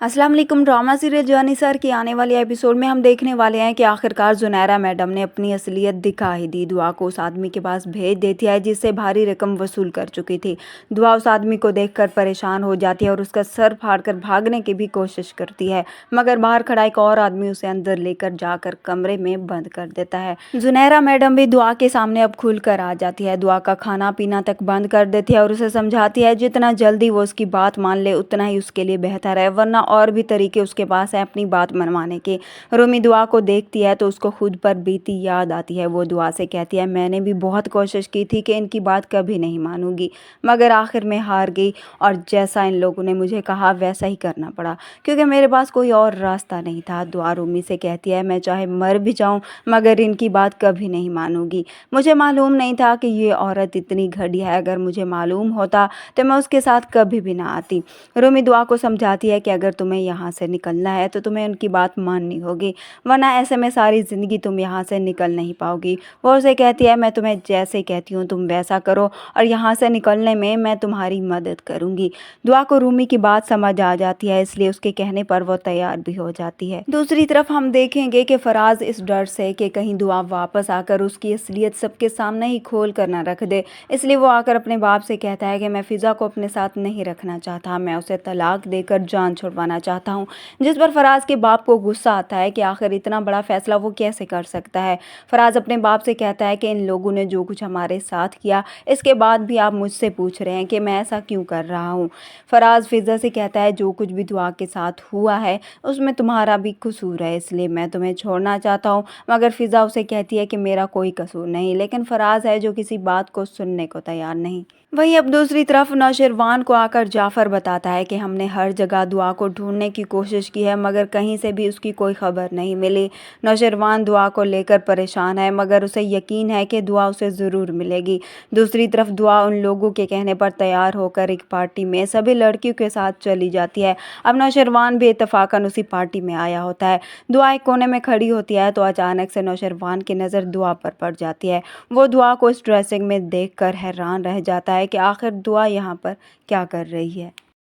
अस्सलाम वालेकुम। Drama serial जानी सर की आने वाली एपिसोड में हम देखने वाले हैं कि आखिरकार जुनैरा मैडम ने अपनी असलियत दिखा ही दी। दुआ को उस आदमी के पास भेज देती है जिससे भारी रकम वसूल कर चुकी थी। दुआ उस आदमी को देखकर परेशान हो जाती है और उसका सर फाड़कर भागने की भी कोशिश करती है, मगर बाहर खड़ा एक और आदमी उसे अंदर लेकर जाकर कमरे में बंद कर देता है। जुनैरा मैडम भी दुआ के सामने अब खुलकर आ जाती है। दुआ का खाना पीना तक बंद कर देती है और उसे समझाती है जितना जल्दी वो उसकी बात मान ले उतना ही उसके लिए बेहतर है, वरना और भी तरीके उसके पास है अपनी बात मनवाने के। रूमी दुआ को देखती है तो उसको खुद पर बीती याद आती है। वो दुआ से कहती है, मैंने भी बहुत कोशिश की थी कि इनकी बात कभी नहीं मानूंगी, मगर आखिर में हार गई और जैसा इन लोगों ने मुझे कहा वैसा ही करना पड़ा, क्योंकि मेरे पास कोई और रास्ता नहीं था। दुआ रूमी से कहती है, मैं चाहे मर भी जाऊं मगर इनकी बात कभी नहीं मानूंगी। मुझे मालूम नहीं था कि ये औरत इतनी घटिया है, अगर मुझे मालूम होता तो मैं उसके साथ कभी भी ना आती। रूमी दुआ को समझाती है कि अगर तुम्हें यहाँ से निकलना है तो तुम्हें उनकी बात माननी होगी, वरना ऐसे में सारी ज़िंदगी तुम यहाँ से निकल नहीं पाओगी। वो उसे कहती है, मैं तुम्हें जैसे कहती हूँ तुम वैसा करो और यहाँ से निकलने में मैं तुम्हारी मदद करूँगी। दुआ को रूमी की बात समझ आ जाती है, इसलिए उसके कहने पर वो तैयार भी हो जाती है। दूसरी तरफ हम देखेंगे कि फराज इस डर से कि कहीं दुआ वापस आकर उसकी असलियत सबके सामने ही खोल कर ना रख दे, इसलिए वो आकर अपने बाप से कहता है कि मैं फ़िज़ा को अपने साथ नहीं रखना चाहता, मैं उसे तलाक देकर जान छुड़वाना चाहता हूँ। जिस पर फराज के बाप को गुस्सा आता है कि आखिर इतना बड़ा फैसला वो कैसे कर सकता है। फराज अपने बाप से कहता है कि इन लोगों ने जो कुछ हमारे साथ किया, इसके बाद भी आप मुझसे पूछ रहे हैं कि मैं ऐसा क्यों कर रहा हूँ। फराज फ़िज़ा से कहता है, जो कुछ भी दुआ के साथ हुआ है उसमें तुम्हारा भी कसूर है, इसलिए मैं तुम्हें छोड़ना चाहता हूँ। मगर फ़िज़ा उसे कहती है कि मेरा कोई कसूर नहीं, लेकिन फराज है जो किसी बात को सुनने को तैयार नहीं। वहीं अब दूसरी तरफ नौशरवान को आकर जाफ़र बताता है कि हमने हर जगह दुआ को ढूंढने की कोशिश की है, मगर कहीं से भी उसकी कोई खबर नहीं मिली। नौशरवान दुआ को लेकर परेशान है, मगर उसे यकीन है कि दुआ उसे ज़रूर मिलेगी। दूसरी तरफ दुआ उन लोगों के कहने पर तैयार होकर एक पार्टी में सभी लड़कियों के साथ चली जाती है। अब नौशरवान भी इत्तफाकन उसी पार्टी में आया होता है। दुआ एक कोने में खड़ी होती है तो अचानक से नौशरवान की नज़र दुआ पर पड़ जाती है। वो दुआ को इस ड्रेसिंग में देख कर हैरान रह जाता है कि आखिर दुआ यहाँ पर क्या कर रही है।